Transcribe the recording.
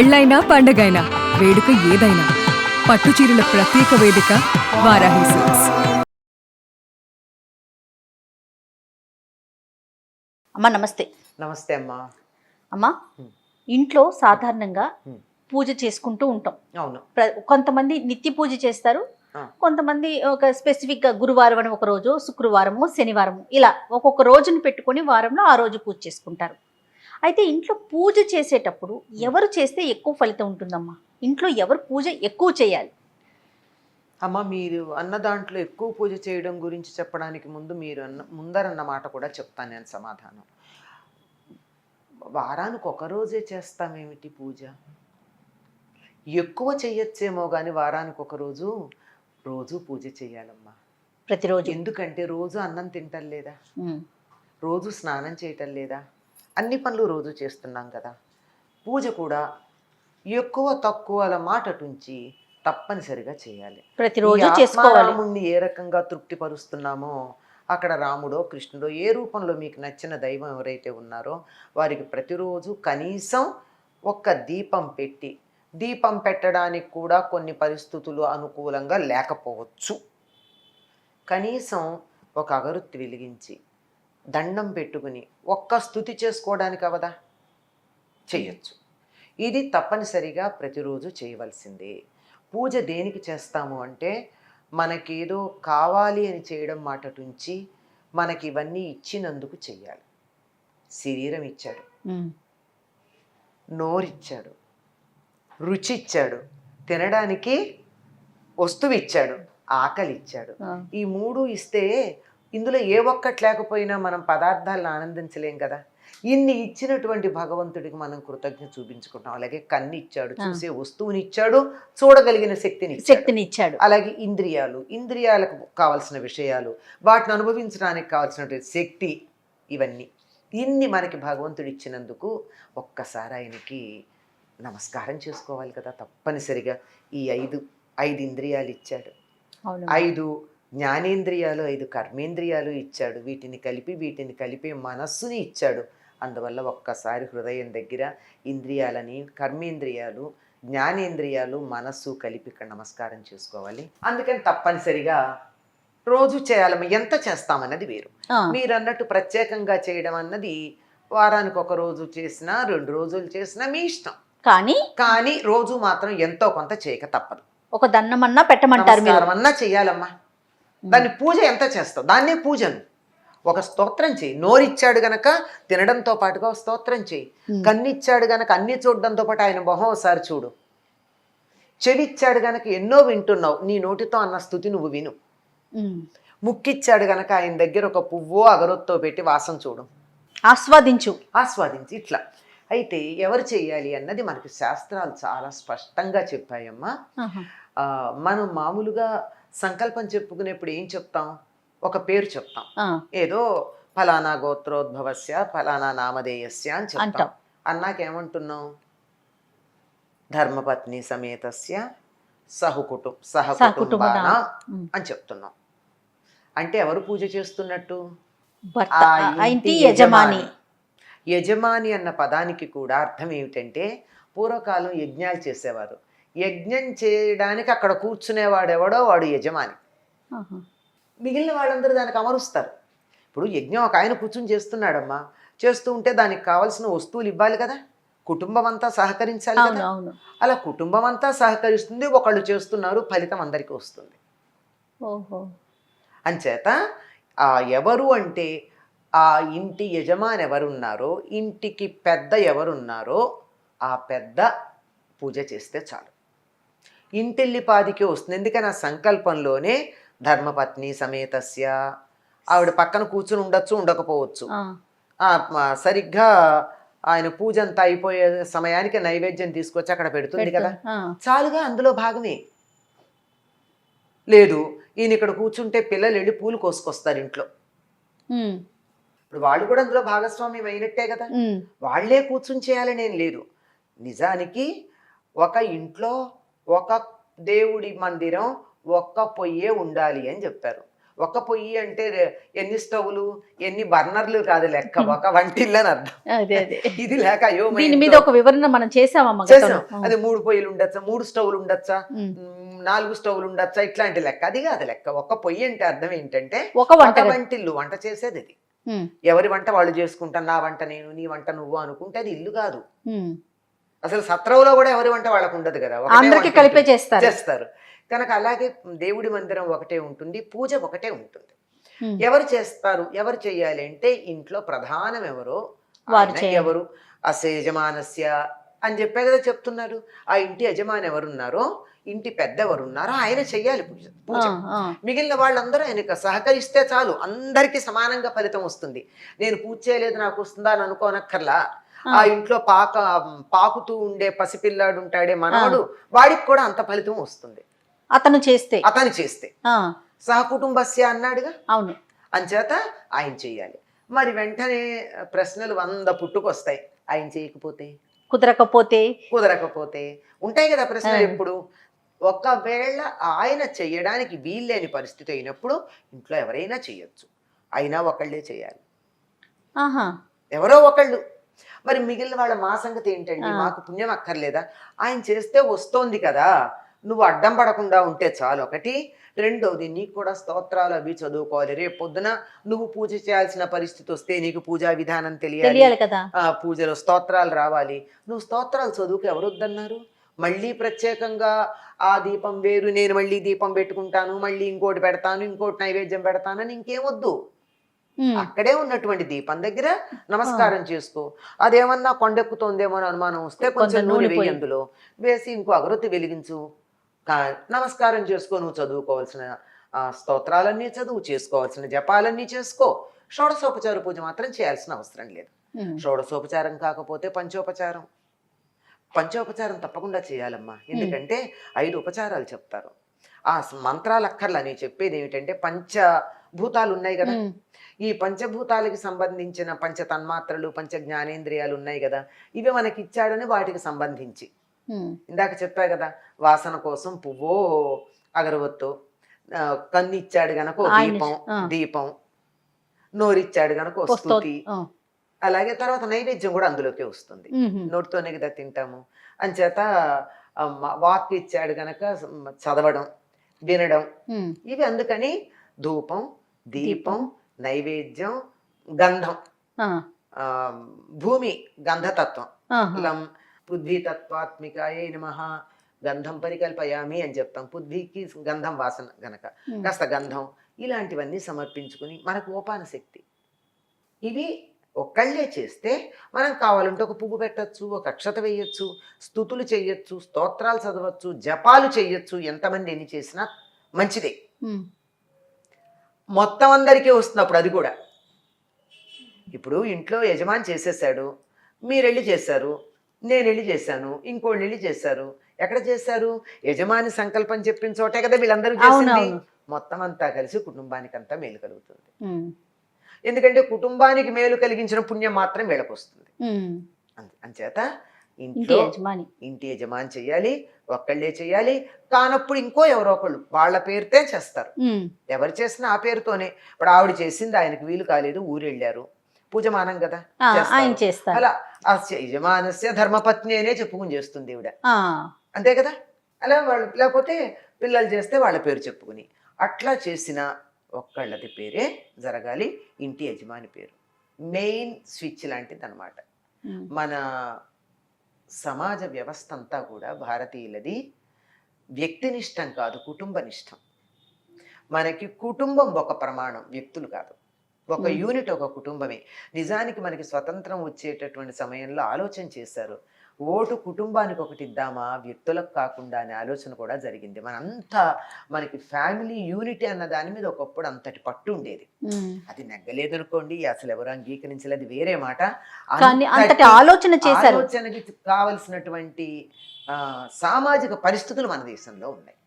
పెళ్ళైనా పండగైనా వేడుక ఏదైనా పట్టుచీరల ప్రత్యేక వేదిక వారాహి సిల్క్స్. అమ్మా నమస్తే. నమస్తే అమ్మా. అమ్మా, ఇంట్లో సాధారణంగా పూజ చేసుకుంటూ ఉంటాం. అవును. కొంతమంది నిత్య పూజ చేస్తారు, కొంతమంది ఒక స్పెసిఫిక్గా గురువారం అని ఒక రోజు, శుక్రవారము, శనివారము, ఇలా ఒక్కొక్క రోజును పెట్టుకొని వారంలో ఆ రోజు పూజ చేసుకుంటారు. అయితే ఇంట్లో పూజ చేసేటప్పుడు ఎవరు చేస్తే ఎక్కువ ఫలితం ఉంటుందమ్మా? ఇంట్లో ఎవరు పూజ ఎక్కువ చేయాలి? అమ్మ, మీరు అన్న దాంట్లో ఎక్కువ పూజ చేయడం గురించి చెప్పడానికి ముందు మీరు ముందరన్న మాట కూడా చెప్తాను నేను సమాధానం. వారానికి ఒక రోజే చేస్తామేమిటి పూజ? ఎక్కువ చెయ్యొచ్చేమో కానీ వారానికి ఒక రోజు రోజు పూజ చేయాలమ్మా, ప్రతిరోజు. ఎందుకంటే రోజు అన్నం తింటం లేదా, రోజు స్నానం చేయటం లేదా, అన్ని పనులు రోజు చేస్తున్నాం కదా. పూజ కూడా ఎక్కువ తక్కువల మాటటుంచి తప్పనిసరిగా చేయాలి. ప్రతిరోజు చేసుకోవాలి. రాముణ్ణి ఏ రకంగా తృప్తిపరుస్తున్నామో అక్కడ రాముడో కృష్ణుడో ఏ రూపంలో మీకు నచ్చిన దైవం ఎవరైతే ఉన్నారో వారికి ప్రతిరోజు కనీసం ఒక్క దీపం పెట్టి, దీపం పెట్టడానికి కూడా కొన్ని పరిస్థితులు అనుకూలంగా లేకపోవచ్చు, కనీసం ఒక అగరొత్తి వెలిగించి దండం పెట్టుకుని ఒక్క స్తుతి చేసుకోవడానికి అవదా, చెయ్యొచ్చు. ఇది తప్పనిసరిగా ప్రతిరోజు చేయవలసిందే. పూజ దేనికి చేస్తాము అంటే మనకేదో కావాలి అని చేయడం మాటటుంచి మనకి ఇవన్నీ ఇచ్చినందుకు చెయ్యాలి. శరీరం ఇచ్చాడు, నోరిచ్చాడు, రుచి ఇచ్చాడు, తినడానికి వస్తువు ఇచ్చాడు, ఆకలి ఇచ్చాడు. ఈ మూడు ఇస్తే ఇందులో ఏ ఒక్కటి లేకపోయినా మనం పదార్థాలను ఆనందించలేం కదా. ఇన్ని ఇచ్చినటువంటి భగవంతుడికి మనం కృతజ్ఞత చూపించుకుంటాం. అలాగే కన్ను ఇచ్చాడు, చూసే వస్తువుని ఇచ్చాడు, చూడగలిగిన శక్తిని ఇచ్చాడు. అలాగే ఇంద్రియాలకు కావలసిన విషయాలు, వాటిని అనుభవించడానికి కావాల్సినటువంటి శక్తి, ఇన్ని మనకి భగవంతుడు ఇచ్చినందుకు ఒక్కసారి ఆయనకి నమస్కారం చేసుకోవాలి కదా తప్పనిసరిగా. ఈ ఐదు ఇంద్రియాలు ఇచ్చాడు, 5 జ్ఞానేంద్రియాలు, 5 కర్మేంద్రియాలు ఇచ్చాడు. వీటిని కలిపే మనస్సుని ఇచ్చాడు. అందువల్ల ఒక్కసారి హృదయం దగ్గర ఇంద్రియాలని, కర్మేంద్రియాలు, జ్ఞానేంద్రియాలు, మనస్సు కలిపి ఇక్కడ నమస్కారం చేసుకోవాలి. అందుకని తప్పనిసరిగా రోజు చేయాలమ్మా. ఎంత చేస్తామన్నది వేరు. మీరు అన్నట్టు ప్రత్యేకంగా చేయడం అన్నది వారానికి ఒక రోజు చేసినా 2 రోజులు చేసినా మీ ఇష్టం. కానీ రోజు మాత్రం ఎంతో కొంత చేయక తప్పదు. ఒక దండమన్నా పెట్టమంటారు, అన్నా చెయ్యాలమ్మా. దాన్ని పూజ ఎంత చేస్తావు, దాన్నే పూజను. ఒక స్తోత్రం చేయి. నోరిచ్చాడు గనక తినడంతో పాటుగా స్తోత్రం చేయి. కన్నిచ్చాడు గనక అన్ని చూడడంతో పాటు ఆయన మొహం ఒకసారి చూడు. చెవిచ్చాడు గనక ఎన్నో వింటున్నావు, నీ నోటితో అన్న స్తుతి నువ్వు విను. ముక్కిచ్చాడు గనక ఆయన దగ్గర ఒక పువ్వో అగరొత్తో పెట్టి వాసన చూడు, ఆస్వాదించు. ఇట్లా అయితే ఎవరు చేయాలి అన్నది మనకి శాస్త్రాలు చాలా స్పష్టంగా చెప్పాయమ్మా. మనం మామూలుగా సంకల్పం చెప్పుకునేప్పుడు ఏం చెప్తాం? ఒక పేరు చెప్తాం. ఏదో ఫలానా గోత్రోద్భవస్య ఫలానా నామధేయస్య అని చెప్తాం. అన్నాకేమంటున్నాం? ధర్మపత్ని సమేతస్య సహకుటుంబాన అని చెప్తున్నాం. అంటే ఎవరు పూజ చేస్తున్నట్టు? యజమాని అన్న పదానికి కూడా అర్థం ఏమిటంటే, పూర్వకాలం యజ్ఞాలు చేసేవారు. యజ్ఞం చేయడానికి అక్కడ కూర్చునేవాడు ఎవడో వాడు యజమాని. మిగిలిన వాళ్ళందరూ దానికి అమరుస్తారు. ఇప్పుడు యజ్ఞం ఒక ఆయన కూర్చుని చేస్తున్నాడమ్మా, చేస్తూ ఉంటే దానికి కావాల్సిన వస్తువులు ఇవ్వాలి కదా, కుటుంబం అంతా సహకరించాలి కదా. అలా కుటుంబం అంతా సహకరిస్తుంది, ఒకళ్ళు చేస్తున్నారు, ఫలితం అందరికీ వస్తుంది. అంచేత ఎవరు అంటే ఆ ఇంటి యజమాని ఎవరున్నారో, ఇంటికి పెద్ద ఎవరున్నారో ఆ పెద్ద పూజ చేస్తే చాలు. ఇంటిల్లిపాదికి వస్తుంది. ఎందుకని ఆ సంకల్పంలోనే ధర్మపత్ని సమేతస్య, ఆవిడ పక్కన కూర్చుని ఉండొచ్చు, ఉండకపోవచ్చు. సరిగ్గా ఆయన పూజ అంతా అయిపోయే సమయానికి నైవేద్యం తీసుకొచ్చి అక్కడ పెడుతుంది కదా, చాలుగా, అందులో భాగమే. లేదు, ఈయన ఇక్కడ కూర్చుంటే పిల్లలు వెళ్ళి పూలు కోసుకొస్తారు ఇంట్లో, ఇప్పుడు వాళ్ళు కూడా అందులో భాగస్వామ్యం అయినట్టే కదా. వాళ్లే కూర్చుని చేయాలనేం లేదు. నిజానికి ఒక ఇంట్లో ఒక దేవుడి మందిరం ఒక్క పొయ్యే ఉండాలి అని చెప్పారు. ఒక పొయ్యి అంటే ఎన్ని స్టవ్లు ఎన్ని బర్నర్లు కాదు లెక్క, ఒక వంటిల్లు అని అర్థం. అదే అదే ఇది లేక అయ్యో మా దీని మీద ఇంట్లో ఒక వివరణ మనం చేసామమ్మ చేసాం. గతంలో. అది 3 పొయ్యిలు ఉండొచ్చా, 3 స్టవ్లు ఉండొచ్చా, ఉమ్. 4 స్టవ్లు ఉండొచ్చా, ఇట్లాంటి లెక్క. అది కాదు లెక్క. ఒక పొయ్యి అంటే అర్థం ఏంటంటే ఒక వంట ఒక వంటిల్లు, వంట చేసేది అది. ఉమ్. ఎవరి వంట వాళ్ళు చేసుకుంటారు, నా వంట నేను, నీ వంట నువ్వు అనుకుంటే అది ఇల్లు కాదు. ఉమ్. అసలు సత్రంలో కూడా ఎవరి వంట వాళ్ళకు ఉండదు కదా, ఒకటే అందరికి వంట కలిపే ఉంటుంది. చేస్తారు. చేస్తారు కనుక అలాగే దేవుడి మందిరం ఒకటే ఉంటుంది, పూజ ఒకటే ఉంటుంది. ఉమ్. ఎవరు చేస్తారు, ఎవరు చేయాలి అంటే ఇంట్లో ప్రధానం ఎవరో వారు ఆయన చేయాలి. ఎవరు, అస్య యజమానస్య అని చెప్పే కదా చెప్తున్నారు. ఆ ఇంటి యజమాని ఎవరున్నారో, ఇంటి పెద్ద ఎవరున్నారో ఆయన చెయ్యాలి పూజ. పూజ ఆ. మిగిలిన వాళ్ళందరూ ఆయనకు సహకరిస్తే చాలు, అందరికీ సమానంగా ఫలితం వస్తుంది. నేను పూజ చేయలేదు నాకు వస్తుందా అని అనుకోనక్కర్లా. ఆ ఇంట్లో పాకుతూ ఉండే పసిపిల్లాడు ఉంటాడే మనవడు, వాడికి కూడా అంత ఫలితం వస్తుంది అతను చేస్తే. అతను చేస్తే. ఆ. సహకుటుంబస్య అన్నాడుగా, అవును. అంచేత ఆయన చెయ్యాలి. మరి వెంటనే ప్రశ్నలు 100 పుట్టుకొస్తాయి. ఆయన చేయకపోతే, కుదరకపోతే ఉంటాయి కదా ప్రశ్నలు ఎప్పుడు. ఒకవేళ ఆయన చెయ్యడానికి వీల్లేని పరిస్థితి అయినప్పుడు ఇంట్లో ఎవరైనా చెయ్యొచ్చు, అయినా ఒకళ్ళే చేయాలి, ఆహా. ఎవరో ఒకళ్ళు. మరి మిగిలిన వాళ్ళ మా సంగతి ఏంటండి, మాకు పుణ్యం అక్కర్లేదా? ఆయన చేస్తే వస్తోంది కదా, నువ్వు అడ్డం పడకుండా ఉంటే చాలు. ఒకటి. రెండోది, నీకు కూడా స్తోత్రాలు అవి చదువుకోవాలి. రేపు పొద్దున నువ్వు పూజ చేయాల్సిన పరిస్థితి వస్తే నీకు పూజా విధానం తెలియాలి కదా. పూజలో స్తోత్రాలు రావాలి. నువ్వు స్తోత్రాలు చదువుకు ఎవరు వద్దన్నారు? మళ్ళీ ప్రత్యేకంగా ఆ దీపం వేరు, నేను మళ్ళీ దీపం పెట్టుకుంటాను, మళ్ళీ ఇంకోటి పెడతాను, ఇంకోటి నైవేద్యం పెడతానని ఇంకేమొద్దు. అక్కడే ఉన్నటువంటి దీపం దగ్గర నమస్కారం చేసుకో. అదేమన్నా కొండెక్కుతోందేమో అని అనుమానం వస్తే కొంచెం నూనె వేయి, అందులో వేసి ఇంకో అగరొత్తి వెలిగించు, నమస్కారం చేసుకో. నువ్వు చదువుకోవాల్సిన స్తోత్రాలన్నీ చదువు, చేసుకోవాల్సిన జపాలన్నీ చేసుకో. షోడశోపచార పూజ మాత్రం చేయాల్సిన అవసరం లేదు. షోడశోపచారం కాకపోతే పంచోపచారం, పంచోపచారం తప్పకుండా చేయాలమ్మా. ఎందుకంటే 5 ఉపచారాలు చెప్తారు. ఆ మంత్రాలు అక్కర్లా. నేను చెప్పేది ఏమిటంటే, పంచభూతాలు ఉన్నాయి కదా, ఈ పంచభూతాలకి సంబంధించిన పంచ తన్మాత్రలు, పంచ జ్ఞానేంద్రియాలు ఉన్నాయి కదా, ఇవి మనకి ఇచ్చాడని వాటికి సంబంధించి ఇందాక చెప్పా కదా, వాసన కోసం పువ్వో అగరవత్తో, కన్ను ఇచ్చాడు గనక దీపం, నోరిచ్చాడు గనక స్తుతి, అలాగే తర్వాత నైవేద్యం కూడా అందులోకే వస్తుంది. నోటితోనే కదా తింటాము. అంచేత వాక్ ఇచ్చాడు గనక చదవడం, వినడం, ఇవి అందుకని ధూపం, దీపం, నైవేద్యం, గంధం. భూమి గంధతత్వం, లం పృథ్వీ తత్వాత్మికాయే నమః గంధం పరికల్పయామి అని చెప్తాం. పృథ్వీకి గంధం వాసన గనక కాస్త గంధం, ఇలాంటివన్నీ సమర్పించుకుని మనకు ఓపాన శక్తి. ఇవి ఒక్కళ్ళే చేస్తే మనం కావాలంటే ఒక పువ్వు పెట్టచ్చు, ఒక అక్షత వేయచ్చు, స్తుతులు చెయ్యొచ్చు, స్తోత్రాలు చదవచ్చు, జపాలు చెయ్యొచ్చు. ఎంతమంది ఎన్ని చేసినా మంచిదే. మొత్తం అందరికీ వస్తున్నప్పుడు అది కూడా. ఇప్పుడు ఇంట్లో యజమాని చేసేసాడు, మీరెళ్ళి చేశారు, నేను వెళ్ళి చేశాను, ఇంకోళ్ళు వెళ్ళి చేశారు. ఎక్కడ చేశారు? యజమాని సంకల్పం చెప్పిన చోటే కదా వీళ్ళందరూ చేసింది. మొత్తం అంతా కలిసి కుటుంబానికి అంతా మేలు కలుగుతుంది. ఎందుకంటే కుటుంబానికి మేలు కలిగించిన పుణ్యం మాత్రం వీళ్ళకి వస్తుంది. అంచేత ఇంటి యజమాని చెయ్యాలి, ఒక్కళ్ళే చెయ్యాలి. కానప్పుడు ఇంకో ఎవరో ఒకళ్ళు వాళ్ళ పేరుతే చేస్తారు. ఎవరు చేసినా ఆ పేరుతోనే. ఇప్పుడు ఆవిడ చేసింది, ఆయనకు వీలు కాలేదు, ఊరెళ్ళారు, పూజమానం కదా, అలా యజమానస్య ధర్మపత్ని అనే చెప్పుకుని చేస్తుంది ఈవిడ, అంతే కదా. అలా వాళ్ళు, లేకపోతే పిల్లలు చేస్తే వాళ్ళ పేరు చెప్పుకుని, అట్లా చేసిన ఒక్కళ్ళది పేరే జరగాలి. ఇంటి యజమాని పేరు మెయిన్ స్విచ్ లాంటిది అనమాట. మన సమాజ వ్యవస్థ అంతా కూడా భారతీయులది వ్యక్తినిష్టం కాదు, కుటుంబనిష్టం. మనకి కుటుంబం ఒక ప్రమాణం, వ్యక్తులు కాదు. ఒక యూనిట్, ఒక కుటుంబమే. నిజానికి మనకి స్వతంత్రం వచ్చేటటువంటి సమయంలో ఆలోచన చేశారు, ఓటు కుటుంబానికి ఒకటి ఇద్దామా, వ్యక్తులకు కాకుండా అనే ఆలోచన కూడా జరిగింది. మనంతా మనకి ఫ్యామిలీ యూనిటీ అన్న దాని మీద ఒకప్పుడు అంతటి పట్టు ఉండేది. అది నెగ్గలేదు అనుకోండి, అసలు ఎవరు అంగీకరించలేదు, వేరే మాట. ఆలోచనకి కావలసినటువంటి సామాజిక పరిస్థితులు మన దేశంలో ఉన్నాయి.